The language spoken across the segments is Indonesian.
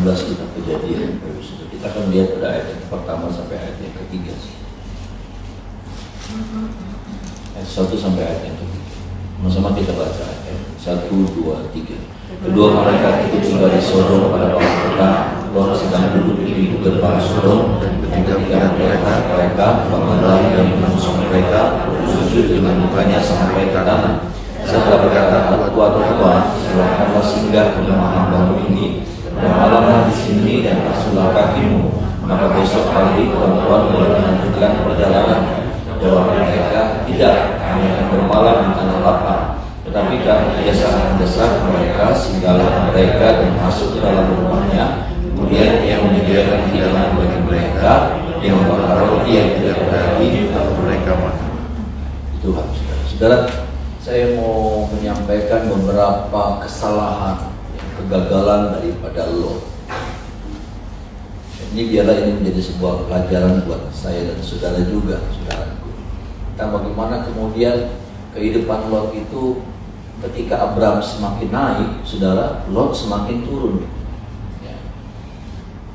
16 kitab Kejadian. Kita akan lihat pada ayat yang pertama sampai ayat yang ketiga. Ayat 1 sampai ayat yang ketiga. Sama-sama kita baca ayat 1, 2, 3. Kedua malaikat itu tinggal di Sodom pada waktu petang. Lot sedang duduk di pintu gerbang Sodom, dan ketika mereka bangunlah dari musuh mereka, sujud dengan mukanya sampai ke tanah. Serta berkata, Tuhan, silakanlah singgah ke rumah hamba ini, bermalamlah di sini dan basuhlah kakimu, maka besok pagi Tuhan boleh melanjutkan perjalanan. Jawab mereka, tidak, kami akan bermalam di tanah lapang. Tetapi karena kebiasaan mendesak mereka, singgahlah mereka dan masuk ke dalam rumahnya. Kemudian ia menyediakan hidangan bagi mereka, dia membakar roti yang tidak berarti, lalu mereka makan. Tuhan, saudara, saya mau menyampaikan beberapa kesalahan, kegagalan daripada Lot. Ini biarlah ini menjadi sebuah pelajaran buat saya dan saudara juga, saudaraku. Dan bagaimana kemudian kehidupan Lot itu ketika Abraham semakin naik, saudara, Lot semakin turun.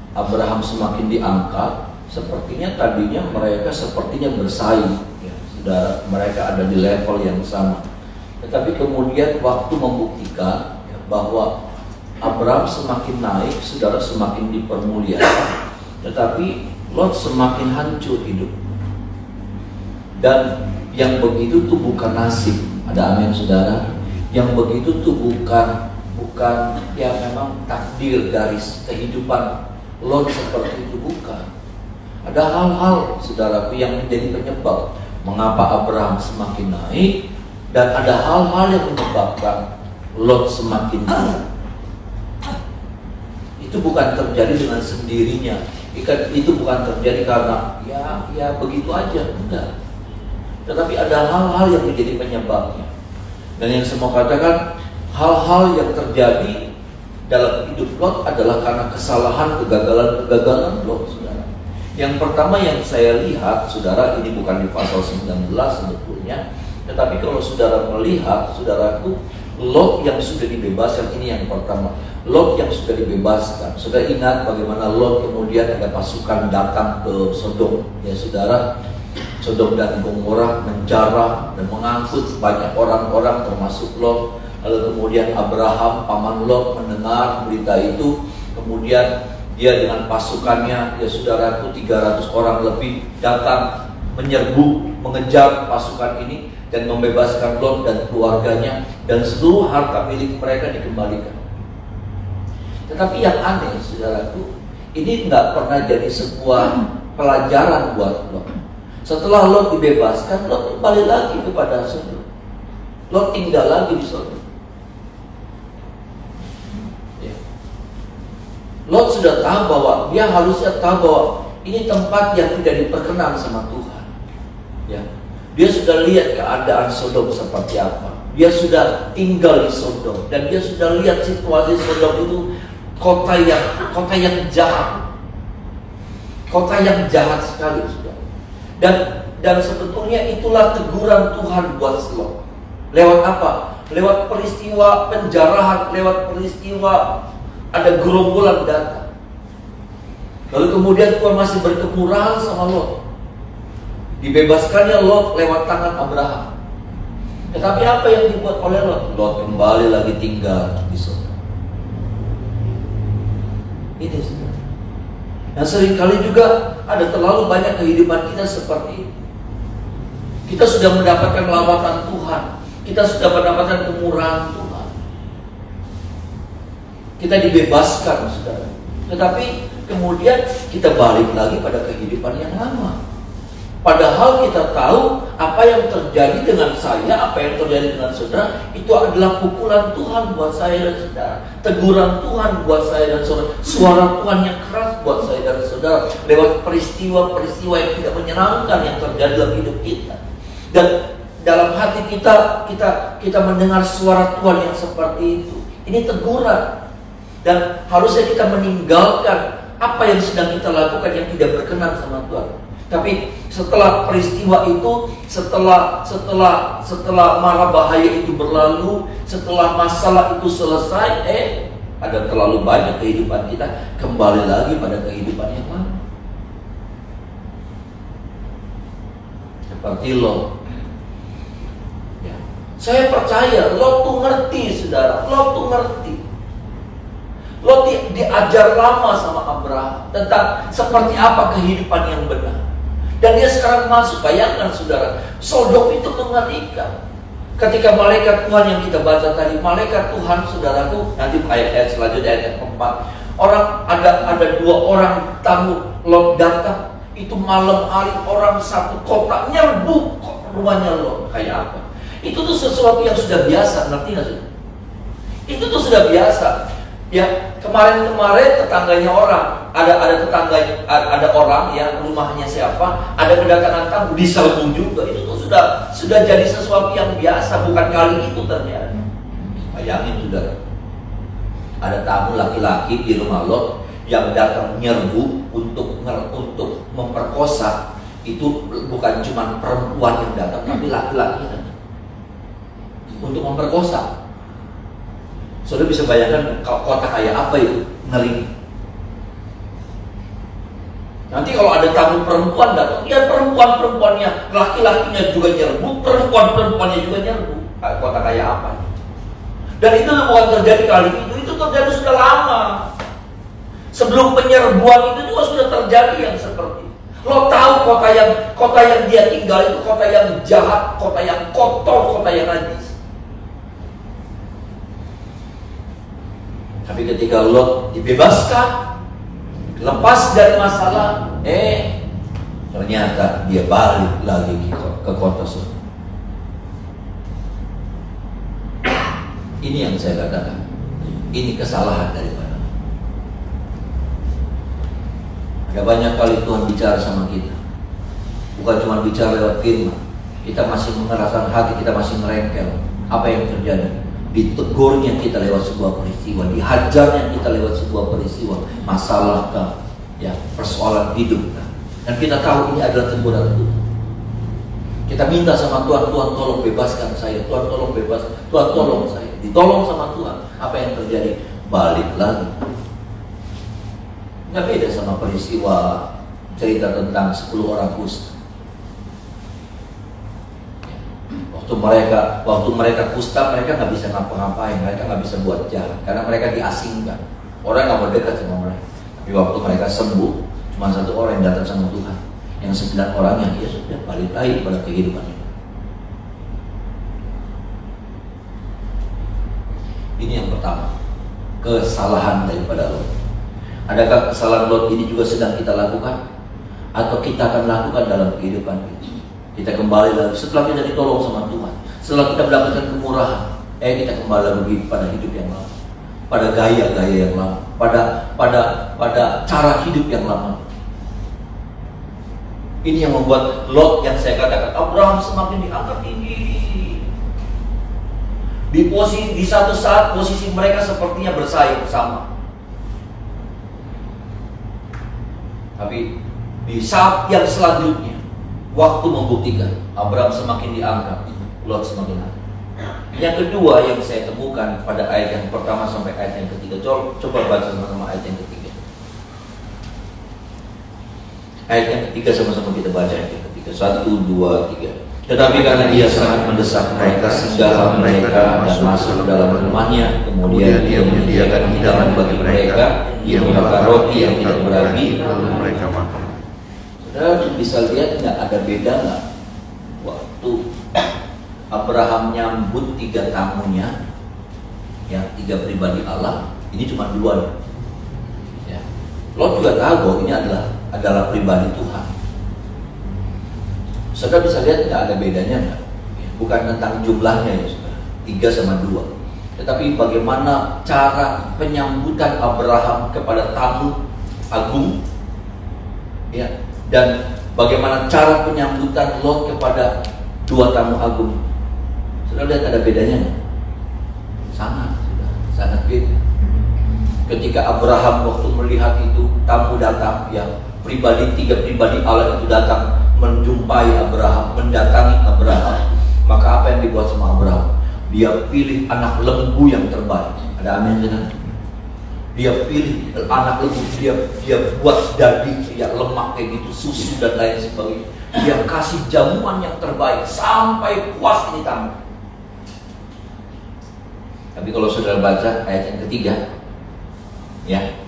Abraham semakin diangkat, sepertinya tadinya mereka sepertinya bersaing, ya, saudara, mereka ada di level yang sama. Tetapi kemudian waktu membuktikan ya, bahwa Abraham semakin naik, saudara, semakin dipermuliakan, tetapi Lot semakin hancur hidup. Dan yang begitu tuh bukan nasib, ada amin, saudara. Yang begitu tuh bukan ya memang takdir dari kehidupan Lot seperti itu, bukan. Ada hal-hal, saudaraku, yang menjadi penyebab mengapa Abraham semakin naik, dan ada hal-hal yang menyebabkan Lot semakin turun. Itu bukan terjadi dengan sendirinya. Itu bukan terjadi karena ya begitu aja, enggak. Tetapi ada hal-hal yang menjadi penyebabnya. Dan yang saya mau katakan, hal-hal yang terjadi dalam hidup Lot adalah karena kesalahan, kegagalan Lot, saudara. Yang pertama yang saya lihat, saudara, ini bukan di pasal 19 sebetulnya, tetapi kalau saudara melihat, saudaraku, Lot yang sudah dibebaskan, ini yang pertama. Lot yang sudah dibebaskan. Saudara ingat bagaimana Lot kemudian ada pasukan datang ke Sodom, ya saudara. Sodom dan Gomora menjarah dan mengangkut banyak orang-orang termasuk Lot. Lalu kemudian Abraham, paman Lot, mendengar berita itu. Kemudian dia dengan pasukannya, ya saudaraku, 300 orang lebih datang menyerbu, mengejar pasukan ini dan membebaskan Lot dan keluarganya, dan seluruh harta milik mereka dikembalikan. Tetapi yang aneh, saudaraku, ini nggak pernah jadi sebuah pelajaran buat Lot. Setelah Lot dibebaskan, Lot kembali lagi kepada Sodom. Lot tinggal lagi di Sodom. Lot sudah tahu bahwa dia harusnya tahu bahwa ini tempat yang tidak diperkenan sama Tuhan. Ya, dia sudah lihat keadaan Sodom seperti apa. Dia sudah tinggal di Sodom dan dia sudah lihat situasi Sodom itu kota yang jahat, kota yang jahat sekali, sudah. Dan sebetulnya itulah teguran Tuhan buat Lot. Lewat apa? Lewat peristiwa penjarahan, lewat peristiwa ada gerombolan datang. Lalu kemudian Tuhan masih berkemurahan sama Lot. Dibebaskannya Lot lewat tangan Abraham. Tetapi apa yang dibuat oleh Lot? Lot kembali lagi tinggal di Sodom. Ini sebenarnya. Nah, seringkali juga ada terlalu banyak kehidupan kita seperti itu. Kita sudah mendapatkan lawatan Tuhan, kita sudah mendapatkan kemurahan Tuhan, kita dibebaskan, saudara. Tetapi kemudian kita balik lagi pada kehidupan yang lama. Padahal kita tahu apa yang terjadi dengan saya, apa yang terjadi dengan saudara, itu adalah pukulan Tuhan buat saya dan saudara, teguran Tuhan buat saya dan saudara, suara Tuhan yang keras buat saya dan saudara, lewat peristiwa-peristiwa yang tidak menyenangkan yang terjadi dalam hidup kita. Dan dalam hati kita mendengar suara Tuhan yang seperti itu. Ini teguran. Dan harusnya kita meninggalkan apa yang sedang kita lakukan yang tidak berkenan sama Tuhan. Tapi setelah peristiwa itu, setelah mara bahaya itu berlalu, setelah masalah itu selesai, ada terlalu banyak kehidupan kita, kembali lagi pada kehidupan yang lama. Seperti Lot. Ya. Saya percaya Lot tuh ngerti, saudara. Lot tuh ngerti. Lot diajar lama sama Abraham tentang seperti apa kehidupan yang benar. Dan dia sekarang masuk, bayangkan saudara, Sodom itu mengerikan. Ketika malaikat Tuhan yang kita baca tadi, malaikat Tuhan saudaraku, nanti ayat selanjutnya ayat 4. Orang ada 2 orang tamu Lot datang, itu malam hari orang satu kota nyerbu rumahnya Lot. Kayak apa? Itu tuh sesuatu yang sudah biasa, ngerti nggak sih? Itu tuh sudah biasa. Ya, kemarin-kemarin tetangganya orang, ada tetangga, ada orang ya, rumahnya siapa, ada kedatangan tamu, diserbu juga. Itu tuh sudah jadi sesuatu yang biasa, bukan kali itu terjadi. Bayangin saudara, ada tamu laki-laki di rumah Lot yang datang nyerbu untuk memperkosa. Itu bukan cuma perempuan yang datang, tapi laki-laki datang untuk memperkosa. Saudara bisa bayangkan kota kayak apa itu, ngeri. Nanti kalau ada tamu perempuan datang, ya perempuan-perempuannya, laki-lakinya juga nyerbu, perempuan-perempuannya juga nyerbu. Kota kayak apa? Dan itu bukan terjadi kali itu terjadi sudah lama. Sebelum penyerbuan itu juga sudah terjadi yang seperti itu. Lo tahu kota yang dia tinggal itu kota yang jahat, kota yang kotor, kota yang najis. Tapi ketika Lot dibebaskan, lepas dari masalah, ternyata dia balik lagi ke kota Sodom. Ini yang saya katakan, ini kesalahan daripada. Ada banyak kali Tuhan bicara sama kita, bukan cuma bicara lewat firman. Kita masih mengeraskan hati, kita masih merengkel. Apa yang terjadi? Ditegurnya kita lewat sebuah peristiwa, dihajarnya kita lewat sebuah peristiwa, masalah ya, persoalan hidup. Dan kita tahu ini adalah teguran Tuhan. Kita minta sama Tuhan, Tuhan tolong bebaskan saya, Tuhan tolong bebaskan, Tuhan tolong saya. Ditolong sama Tuhan. Apa yang terjadi? Balik lagi. Nggak beda sama peristiwa cerita tentang 10 orang kusta. Waktu mereka kusta, mereka nggak bisa ngapa-ngapain, mereka nggak bisa buat jalan karena mereka diasingkan. Orang nggak mau dekat sama mereka. Tapi waktu mereka sembuh, cuma 1 orang yang datang sama Tuhan. Yang 9 orangnya dia sudah balik lagi pada kehidupannya. Ini yang pertama, kesalahan daripada Lot. Adakah kesalahan Lot ini juga sedang kita lakukan? Atau kita akan lakukan dalam kehidupan kita? Kita kembali lagi setelah kita ditolong sama Tuhan, setelah kita mendapatkan kemurahan, kita kembali lagi pada hidup yang lama, pada gaya-gaya yang lama, pada cara hidup yang lama. Ini yang membuat Lot yang saya katakan Abraham semakin diangkat tinggi. Di satu saat posisi mereka sepertinya bersaing sama. Tapi di saat yang selanjutnya, waktu membuktikan Abraham semakin diangkat, Lot semakin angkat. Yang kedua yang saya temukan pada ayat yang pertama sampai ayat yang ketiga. Coba baca sama-sama ayat yang ketiga. Ayat yang ketiga sama-sama kita baca ayat yang ketiga. 1, 2, 3. Tetapi karena dia sangat mendesak mereka sehingga mereka dan masuk ke dalam rumahnya, kemudian dia menyediakan hidangan bagi mereka, dia membakar roti yang tidak beragi, lalu mereka makan. Saudara bisa lihat nggak ada beda nggak waktu Abraham nyambut 3 tamunya, ya 3 pribadi Allah, ini cuma 2 ya. Lot juga tahu bahwa ini adalah pribadi Tuhan. Saudara bisa lihat nggak ada bedanya nggak? Bukan tentang jumlahnya ya saudara, 3 sama 2. Tetapi bagaimana cara penyambutan Abraham kepada tamu agung, ya, dan bagaimana cara penyambutan Lot kepada 2 tamu agung. Saudara lihat ada bedanya nggak? Sangat beda. Ketika Abraham waktu melihat itu tamu datang, ya pribadi 3 pribadi Allah itu datang menjumpai Abraham, mendatangi Abraham, maka apa yang dibuat sama Abraham? Dia pilih anak lembu yang terbaik. Ada amin kan? Dia pilih anak lembu, dia buat daging ya lemak kayak gitu, susu dan lain sebagainya. Dia kasih jamuan yang terbaik sampai puas ini tamu. Tapi kalau saudara baca ayat yang ketiga, ya,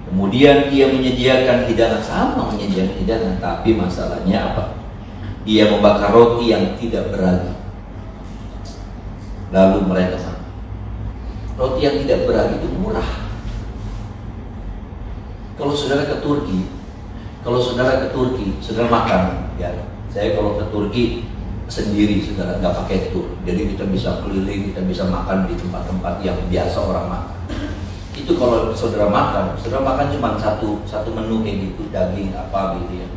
kemudian dia menyediakan hidangan, sama menyediakan hidangan, tapi masalahnya apa? Dia membakar roti yang tidak beragi. Lalu mereka sama. Roti yang tidak beragi itu murah. Kalau saudara ke Turki, saudara makan, ya. Saya kalau ke Turki sendiri, saudara, nggak pakai tur. Jadi kita bisa keliling, kita bisa makan di tempat-tempat yang biasa orang makan. Itu kalau saudara makan cuma satu menu kayak gitu, daging apa gitu ya.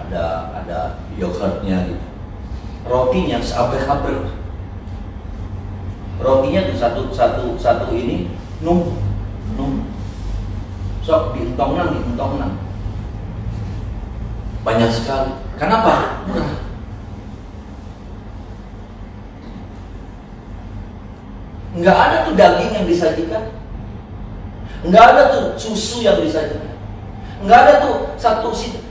Ada yogurtnya gitu. Rotinya seabrek-abrek. Rotinya tuh satu ini num. Sok dientong nang. Banyak sekali. Kenapa? Murah. Nggak ada tuh daging yang disajikan, nggak ada tuh susu yang disajikan, nggak ada tuh satu situ.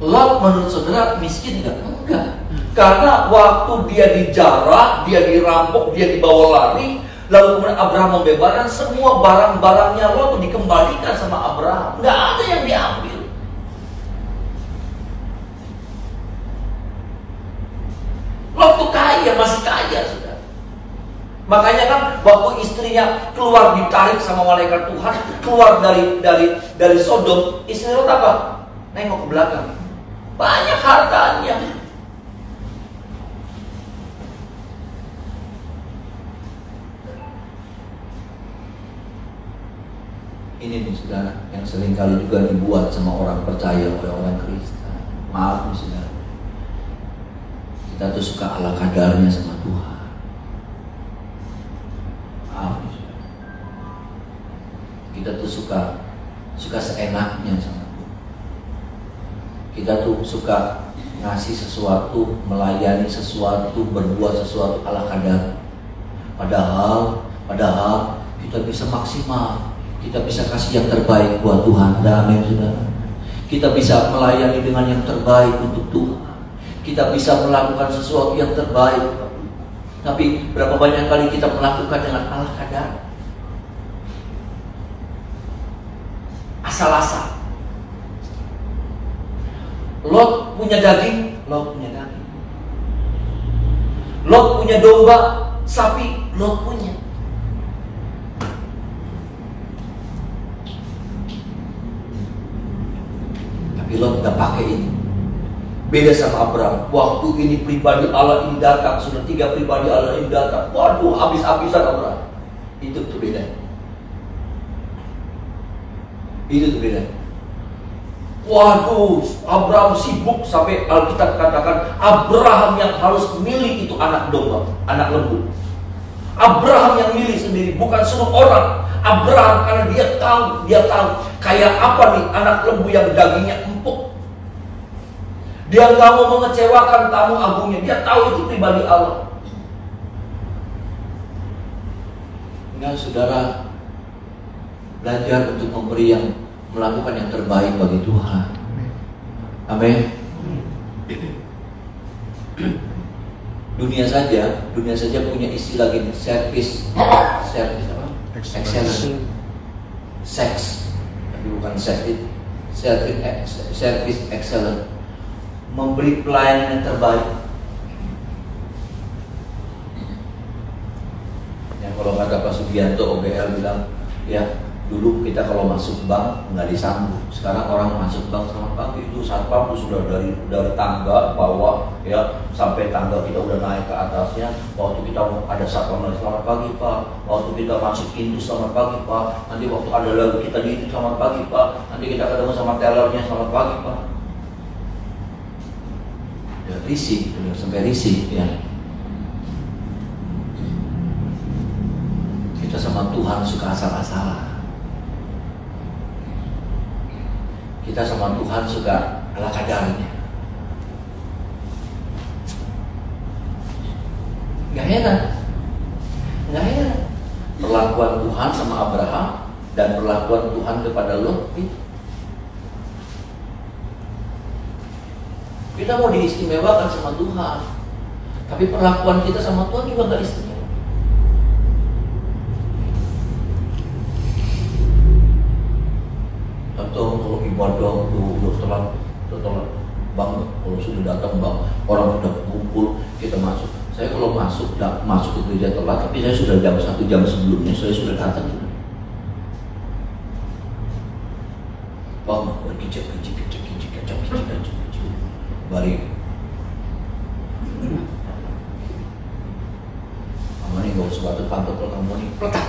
Lot menurut saudara miskin nggak? Enggak. Karena waktu dia dijarah, dia dirampok, dia dibawa lari, lalu kemudian Abraham membebaskan semua barang-barangnya Lot dikembalikan sama Abraham. Nggak ada yang diambil. Lot tuh kaya, masih kaya, saudara. Makanya kan waktu istrinya keluar ditarik sama malaikat Tuhan, keluar dari Sodom, istri Lot apa? Nengok ke belakang. Banyak hartanya. Ini nih saudara, yang seringkali juga dibuat sama orang percaya, oleh orang Kristen. Maaf nih saudara, kita tuh suka ala kadarnya sama Tuhan. Kita tuh suka seenaknya sama Tuhan. Kita tuh suka ngasih sesuatu, melayani sesuatu, berbuat sesuatu ala kadar. Padahal kita bisa maksimal. Kita bisa kasih yang terbaik buat Tuhan. Amin, saudara. Kita bisa melayani dengan yang terbaik untuk Tuhan. Kita bisa melakukan sesuatu yang terbaik. Tapi berapa banyak kali kita melakukan dengan ala kadar, asal-asal. Lot punya daging, Lot punya daging. Lot punya domba, sapi, Lot punya. Tapi Lot gak pakai ini. Beda sama Abraham. Waktu ini pribadi Allah ini datang, sudah 3 pribadi Allah ini datang. Waduh, habis-habisan Abraham. Itu tuh beda. Itu tuh beda. Waduh, Abraham sibuk sampai Alkitab katakan Abraham yang harus milih itu anak domba, anak lembu. Abraham yang milih sendiri, bukan suruh orang. Abraham karena dia tahu kayak apa nih anak lembu yang dagingnya empuk. Dia nggak mau mengecewakan tamu agungnya. Dia tahu itu pribadi Allah. Enggak, saudara, belajar untuk memberi yang melakukan yang terbaik bagi Tuhan. Amin. Dunia saja punya istilah gini, service apa? Excellent. Sex, tapi bukan service excellent. Memberi pelayanan yang terbaik. Yang kalau kata Pak Sugianto OBL bilang, ya dulu kita kalau masuk bank nggak disambut. Sekarang orang masuk bank selamat pagi, itu satpam itu sudah dari tangga bawah ya sampai tangga kita udah naik ke atasnya. Waktu kita ada satpam selamat pagi Pak. Waktu kita masuk pintu selamat pagi Pak. Nanti waktu ada lagu kita di selamat pagi Pak. Nanti kita ketemu sama tellernya selamat pagi Pak. Ya, risih, sampai risih ya. Kita sama Tuhan suka asal-asalan. Kita sama Tuhan suka ala kadarnya. Gak heran. Perlakuan Tuhan sama Abraham dan perlakuan Tuhan kepada lo itu. Kita mau diistimewakan sama Tuhan, tapi perlakuan kita sama Tuhan juga nggak istimewa. Contoh kalau ibadah tuh udah telat banget, kalau sudah datang bang, orang sudah kumpul, kita masuk. Saya kalau masuk ke gereja telat, tapi saya sudah 1 jam sebelumnya, saya sudah datang. Bang, berkicik, balik. Kamu nih gak usah batu pantat kalau kamu nih peletak.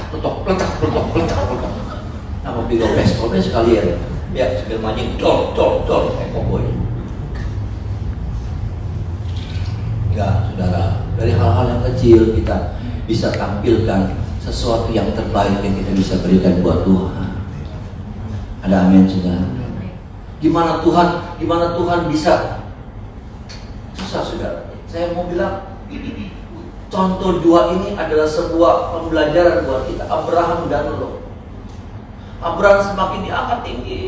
Nama bilang pistolnya sekalian. Ya, sambil mancing, dor, kayak cowboy. Enggak, saudara. Dari hal-hal yang kecil kita bisa tampilkan sesuatu yang terbaik yang kita bisa berikan buat Tuhan. Ada amin, saudara. Gimana Tuhan bisa? Susah, saudara. Saya mau bilang, contoh 2 ini adalah sebuah pembelajaran buat kita. Abraham dan Lot. Abraham semakin diangkat tinggi,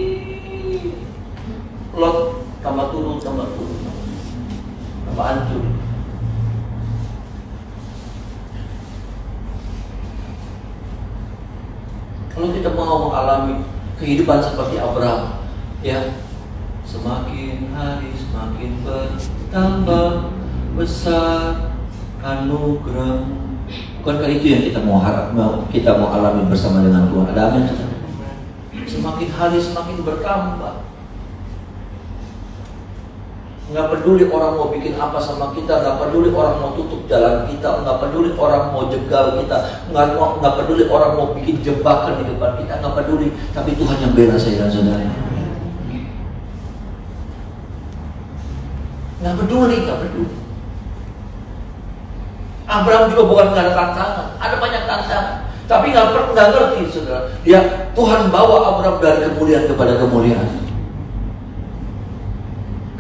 Lot tambah turun, tambah hancur. Kalau kita mau mengalami kehidupan seperti Abraham, ya, semakin hari semakin bertambah besar anugerah. Bukankah itu yang kita mau alami bersama dengan Tuhan? Ada amin? Semakin hari semakin bertambah. Nggak peduli orang mau bikin apa sama kita, nggak peduli orang mau tutup jalan kita, nggak peduli orang mau jegal kita, nggak peduli orang mau bikin jebakan di depan kita, nggak peduli. Tapi Tuhan yang bela saya dan saudara. Nggak peduli. Abraham juga bukan nggak ada tantangan, ada banyak tantangan, tapi nggak ngerti, saudara. Tuhan bawa Abraham dari kemuliaan kepada kemuliaan.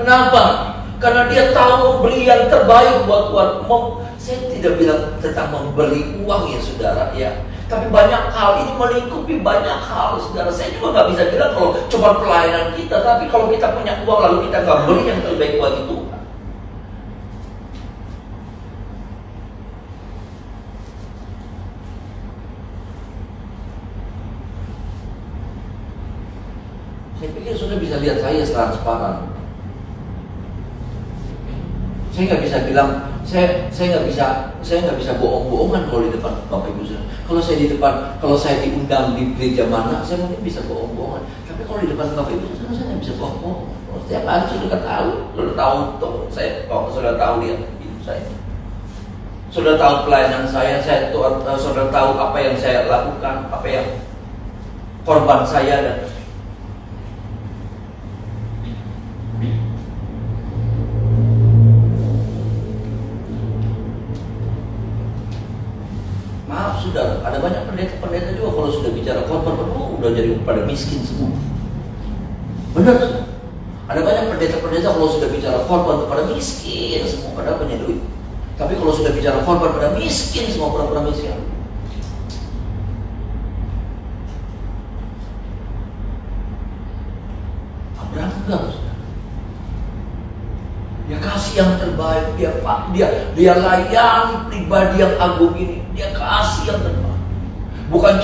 Kenapa? Karena dia tahu memberi yang terbaik buat Tuhan. Saya tidak bilang tentang memberi uang ya, saudara, ya. Tapi banyak hal ini melingkupi banyak hal, saudara. Saya juga nggak bisa bilang kalau cuma pelayanan kita, tapi kalau kita punya uang lalu kita nggak beri yang terbaik buat Tuhan. Saya pikir sudah bisa lihat saya transparan. Saya nggak bisa bilang, saya nggak bisa bohong-bohongan kalau di depan Bapak Ibu saudara. Kalau saya diundang di gereja mana, saya mungkin bisa bohong-bohongan. Tapi kalau di depan Bapak Ibu saudara, saya nggak bisa bohong-bohong. Setiap hari sudah tahu, sudah tahu lihat hidup saya. Sudah tahu pelayanan saya sudah tahu apa yang saya lakukan, apa yang korban saya dan maaf, sudah ada banyak pendeta juga kalau sudah bicara korban, udah jadi pada miskin semua. Benar, sudah. Ada banyak pendeta kalau sudah bicara korban pada miskin semua, pada punya duit. Tapi kalau sudah bicara korban pada miskin semua, pada miskin. Abraham enggak, sudah. Dia kasih yang terbaik, dia layani pribadi yang agung ini. Dia kasih yang terbaik. Bukan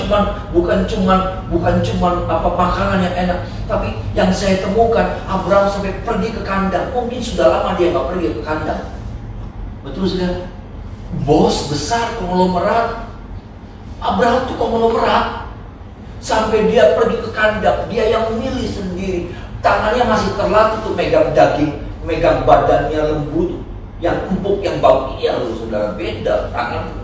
cuman apa makanan yang enak, tapi yang saya temukan Abraham sampai pergi ke kandang. Mungkin sudah lama dia nggak pergi ke kandang. Betul, saudara. Bos besar konglomerat. Abraham tuh konglomerat. Sampai dia pergi ke kandang, dia yang memilih sendiri. Tangannya masih terlatih tuh megang daging, megang badannya lembut, yang empuk, yang bau. Iya loh, saudara, beda tangan.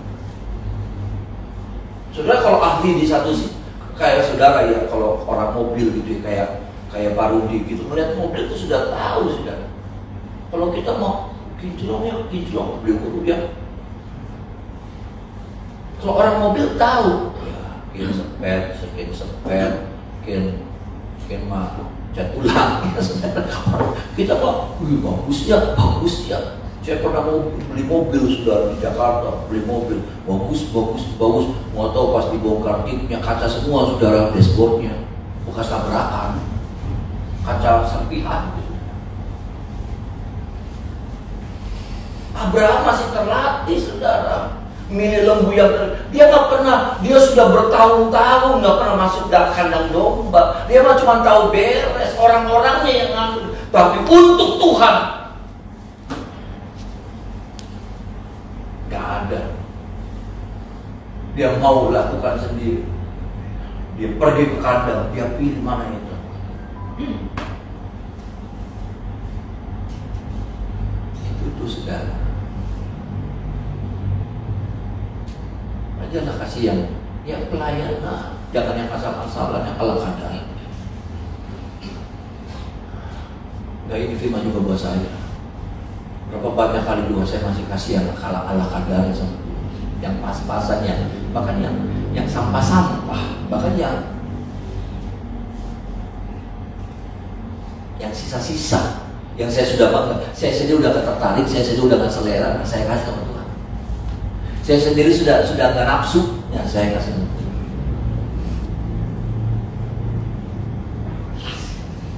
Saudara kalau ahli di satu sih, kayak saudara ya, kalau orang mobil gitu ya, kayak Parudi gitu, melihat mobil itu sudah tahu, saudara. Kalau kita mau kinclong beli ya. Kalau orang mobil tahu, ya, sekian sepet, sekian mah cat ulang, ya, saudara. Kita kok, bagus ya, Saya pernah mau beli mobil sudah di Jakarta, beli mobil bagus, mau tahu pas dibongkar tipnya kaca semua saudara, dashboardnya bekas tabrakan, kaca serpihan. Abraham masih terlatih saudara, milih lembu yang dia nggak pernah, dia sudah bertahun-tahun nggak pernah masuk dalam kandang domba, dia mah cuma tahu beres, orang-orangnya yang ngatur, tapi untuk Tuhan nggak ada. Dia mau lakukan sendiri. Dia pergi ke kandang, dia pilih mana itu. Itu saudara. Jangan kasih yang pelayanan, jangan yang asal-asalan, yang ala-kadar. Nggak, ini firman juga buat saya. Berapa banyak kali juga saya masih kasih yang ala-kadar yang pas-pasan, bahkan yang sampah-sampah, bahkan yang sisa-sisa, yang saya sudah bangga, saya sendiri sudah tertarik, saya sendiri sudah nggak selera, saya kasih ke Tuhan. Saya sendiri sudah nggak nafsu, ya saya kasih.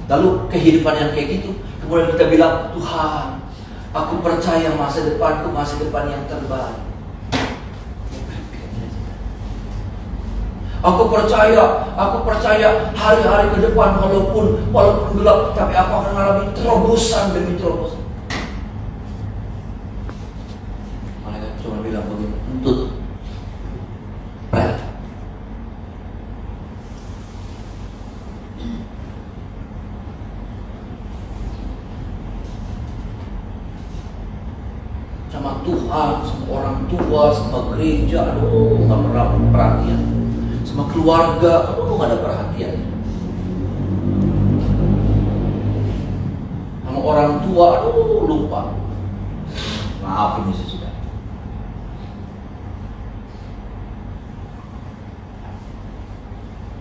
Lalu kehidupan yang kayak gitu, kemudian kita bilang, Tuhan, aku percaya masa depanku masa depan yang terbaik. Aku percaya hari-hari ke depan walaupun gelap, tapi aku akan mengalami terobosan demi terobosan. Malaikat cuma bilang begini, untuk sama Tuhan, sama orang tua, sama gereja, aduh nggak pernah perhatian. Sama keluarga, aduh nggak ada perhatian. Sama orang tua, aduh lupa. Maaf ini sudah.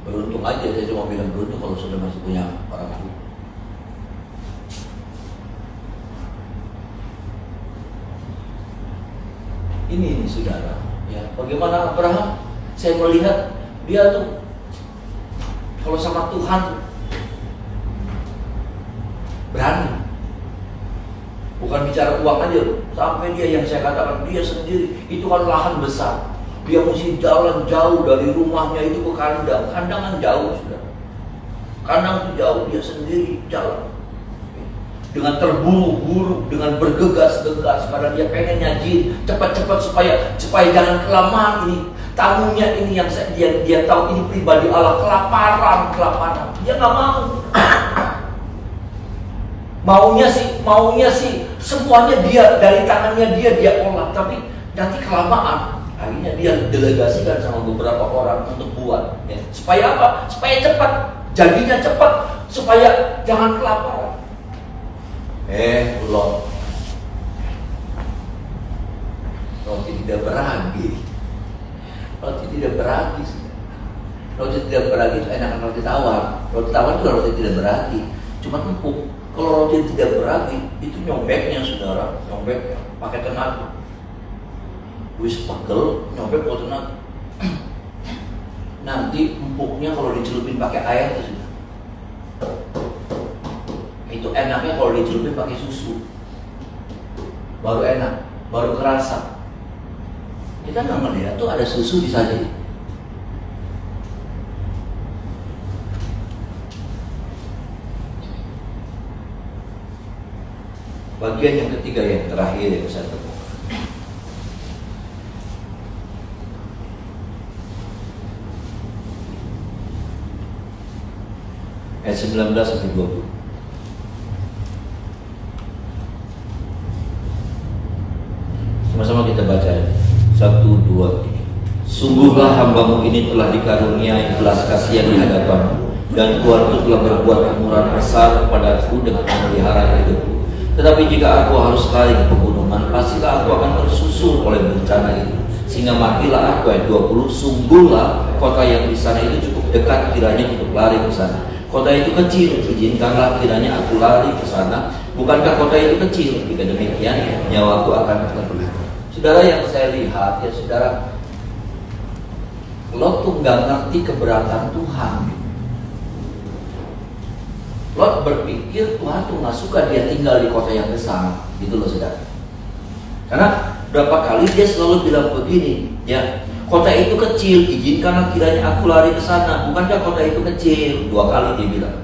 Beruntung aja, saya cuma bilang beruntung kalau sudah masih punya orang tua. Ini saudara, ya bagaimana Abraham? Saya melihat dia tuh kalau sama Tuhan berani, bukan bicara uang aja, sampai dia yang saya katakan dia sendiri itu kan lahan besar, dia mesti jalan jauh dari rumahnya itu ke kandang, kandangan jauh sudah, kandang itu jauh, dia sendiri jalan. Dengan terburu-buru, dengan bergegas-gegas, karena dia pengen nyajiin cepat-cepat supaya jangan kelamaan ini. Tamunya ini yang dia tahu ini pribadi Allah, kelaparan. Dia nggak mau. Maunya sih semuanya dia dari tangannya dia olah, tapi nanti kelamaan. Akhirnya dia delegasikan sama beberapa orang untuk buat. Ya. Supaya apa? Supaya cepat, jadinya cepat, supaya jangan kelaparan. Roti tidak beragi. Roti tidak beragi itu enakan roti tawar. Roti tawar juga roti tidak beragi, cuma empuk. Kalau roti tidak beragi itu nyobeknya saudara, nyobek pakai tenaga. Wis pegel, nyobek pakai tenaga. Nanti empuknya kalau dicelupin pakai air itu sudah. Itu enaknya kalau dicelupin pakai susu, baru enak, baru kerasa. Kita nggak melihat tuh ada susu di sana. Bagian yang ketiga yang terakhir yang saya temukan, ayat 19 sampai 20. Sama-sama kita baca. 1, 2, 3. Sungguhlah hambamu ini telah dikaruniai belas kasihan di hadapanmu, dan Tuhan telah berbuat kemurahan besar kepadaku dengan memelihara hidupku. Tetapi jika aku harus lari ke pegunungan, pastilah aku akan tersusul oleh bencana itu, sehingga matilah aku. Ayat 20. Sungguhlah kota yang di sana itu cukup dekat kiranya untuk lari ke sana. Kota itu kecil, izinkanlah kiranya aku lari ke sana. Bukankah kota itu kecil? Jika demikian, nyawaku akan terpelihara. Saudara yang saya lihat, ya saudara, Lot tuh nggak ngerti keberatan Tuhan. Lot berpikir Tuhan tuh nggak suka dia tinggal di kota yang besar, gitu loh saudara. Karena berapa kali dia selalu bilang begini, ya, kota itu kecil, izinkanlah kiranya aku lari ke sana. Bukankah kota itu kecil? 2 kali dia bilang.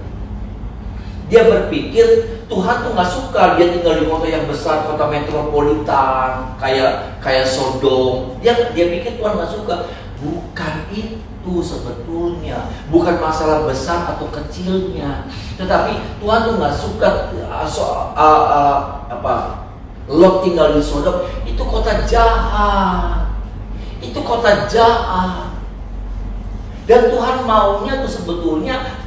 Dia berpikir Tuhan tuh nggak suka dia tinggal di kota yang besar, kota metropolitan, kayak Sodom. Dia pikir Tuhan nggak suka. Bukan itu sebetulnya, bukan masalah besar atau kecilnya, tetapi Tuhan tuh nggak suka Lot tinggal di Sodom. Itu kota jahat. Itu kota jahat. Dan Tuhan maunya tuh sebetulnya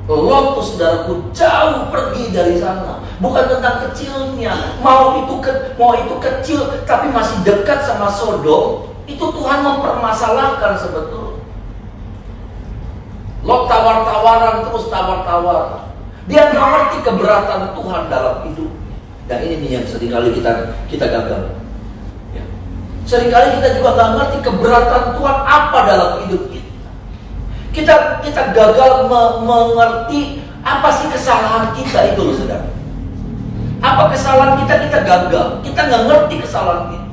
Lot tuh saudaraku jauh pergi dari sana. Bukan tentang kecilnya. Mau itu kecil tapi masih dekat sama Sodom. Itu Tuhan mempermasalahkan sebetulnya. Lot tawar-tawaran terus tawar-tawaran. Dia nggak ngerti keberatan Tuhan dalam hidup. Dan ini nih yang seringkali kita gagal. Ya. Seringkali kita juga nggak ngerti keberatan Tuhan apa dalam hidup kita. Kita gagal mengerti apa sih kesalahan kita itu loh saudara. Apa kesalahan kita gagal. Kita nggak ngerti kesalahan kita.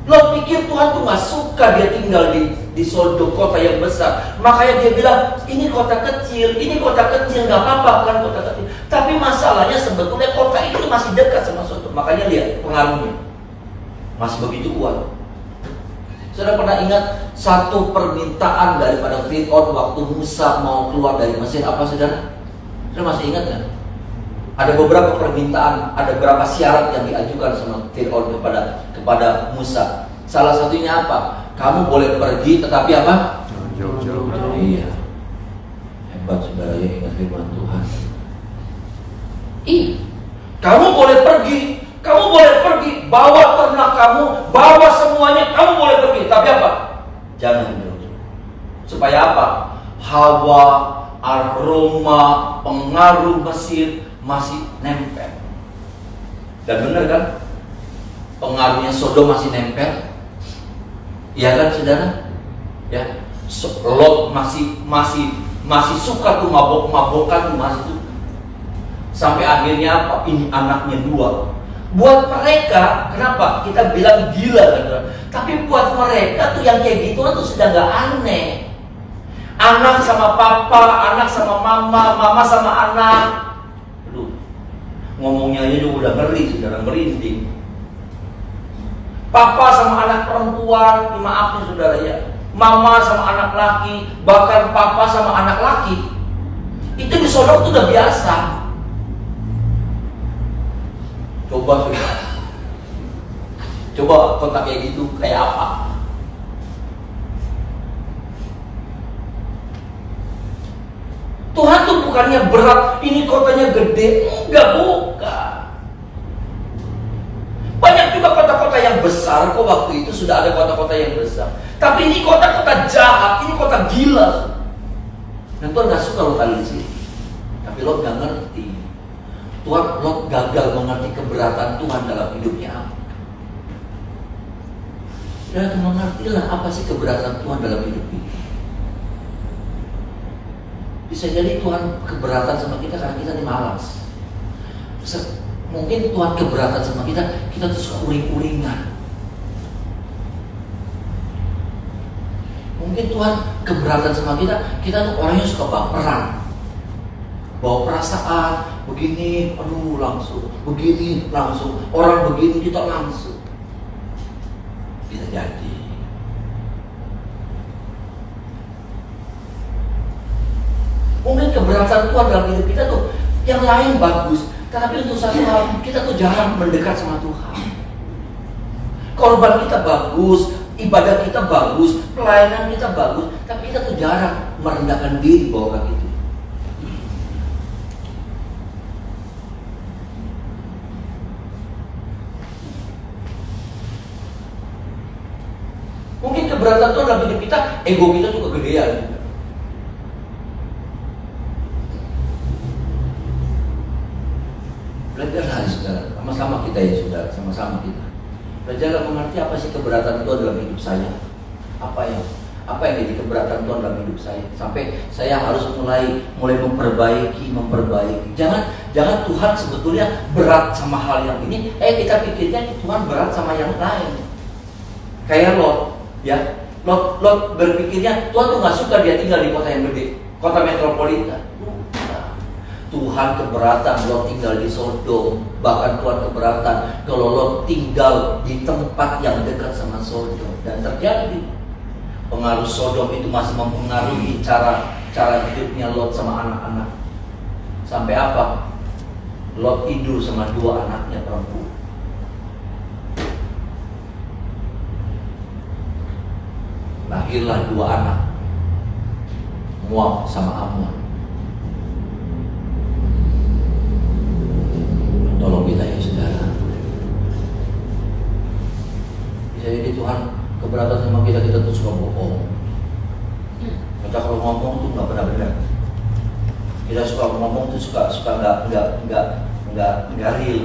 Lo pikir Tuhan tuh nggak suka dia tinggal di Sodom, kota yang besar. Makanya dia bilang ini kota kecil nggak apa-apa kan kota kecil. Tapi masalahnya sebetulnya kota itu masih dekat sama Sodom. Makanya lihat pengaruhnya masih begitu kuat. Saudara pernah ingat satu permintaan daripada Fir'aun waktu Musa mau keluar dari Mesir apa saudara? Saudara masih ingat kan? Ada beberapa permintaan, ada beberapa syarat yang diajukan sama Fir'aun kepada Musa. Salah satunya apa? Kamu boleh pergi tetapi apa? Jauh-jauh. Iya. Hebat saudara yang ingat firman Tuhan. Kamu boleh pergi, bawa ternak kamu, bawa semuanya, kamu boleh pergi. Tapi apa? Jangan jauh-jauh. Supaya apa? Hawa, aroma, pengaruh Mesir masih nempel. Dan benar kan? Pengaruhnya Sodom masih nempel. Iya kan saudara? Ya. Lot masih suka tuh mabok-mabokan tuh masih tuh. Sampai akhirnya apa? Ini anaknya 2. Buat mereka, kenapa? Kita bilang gila kan? Tapi buat mereka tuh yang kayak gitu tuh sudah nggak aneh. Anak sama papa, anak sama mama, mama sama anak. Ngomongnya aja udah ngeri, saudara, merinding. Papa sama anak perempuan, maaf nih saudara ya. Mama sama anak laki, bahkan papa sama anak laki. Itu di Sodom itu udah biasa. Coba kota kayak gitu kayak apa? Tuhan tuh bukannya berat, ini kotanya gede, enggak, bukan. Banyak juga kota-kota yang besar kok waktu itu sudah ada kota-kota yang besar. Tapi ini kota-kota jahat, ini kota gila. Dan Tuhan gak suka lo tadi di sini. Tapi lo gak ngerti. Lo gagal mengerti keberatan Tuhan dalam hidupnya. Dan mengertilah apa sih keberatan Tuhan dalam hidup ini. Bisa jadi Tuhan keberatan sama kita karena kita ini malas. Mungkin Tuhan keberatan sama kita tuh suka uring-uringan. Mungkin Tuhan keberatan sama kita tuh orangnya suka baperan. Bawa perasaan, begini, aduh langsung. Begini, langsung. Orang begini, kita langsung. Bisa jadi. Mungkin keberatan Tuhan dalam hidup kita tuh yang lain bagus, tapi untuk satu hal kita tuh jarang mendekat sama Tuhan. Korban kita bagus, ibadah kita bagus, pelayanan kita bagus, tapi kita tuh jarang merendahkan diri bawah kaki itu. Mungkin keberatan Tuhan dalam hidup kita, ego kita tuh kegedean. Belajarlah saudara, sama-sama kita ya saudara, sama-sama kita. Belajarlah mengerti apa sih keberatan Tuhan dalam hidup saya. Apa yang jadi keberatan Tuhan dalam hidup saya, sampai saya harus mulai memperbaiki. Jangan Tuhan sebetulnya berat sama hal yang ini, kita pikirnya Tuhan berat sama yang lain. Kayak Lot, ya. Lot berpikirnya Tuhan tuh nggak suka dia tinggal di kota yang gede, kota metropolitan. Tuhan keberatan Lot tinggal di Sodom. Bahkan Tuhan keberatan kalau Lot tinggal di tempat yang dekat sama Sodom. Dan terjadi pengaruh Sodom itu masih mempengaruhi cara hidupnya Lot sama anak-anak. Sampai apa? Lot tidur sama 2 anaknya perempuan. Lahirlah 2 anak, Moab sama Ammon. Tolong kita ya saudara. Bisa jadi Tuhan keberatan sama kita tuh suka bohong. Kita kalau ngomong tuh nggak pernah benar. Kita suka ngomong tuh suka nggak real,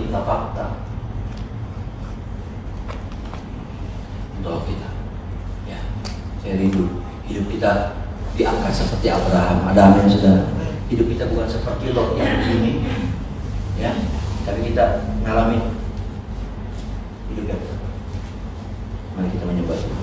nggak fakta. Tolong kita. Ya, saya rindu hidup kita diangkat seperti Abraham. Ada amin saudara. Hidup kita bukan seperti Lot yang begini, ya. Tapi kita ngalamin hidup yang, mari kita menyembah Tuhan.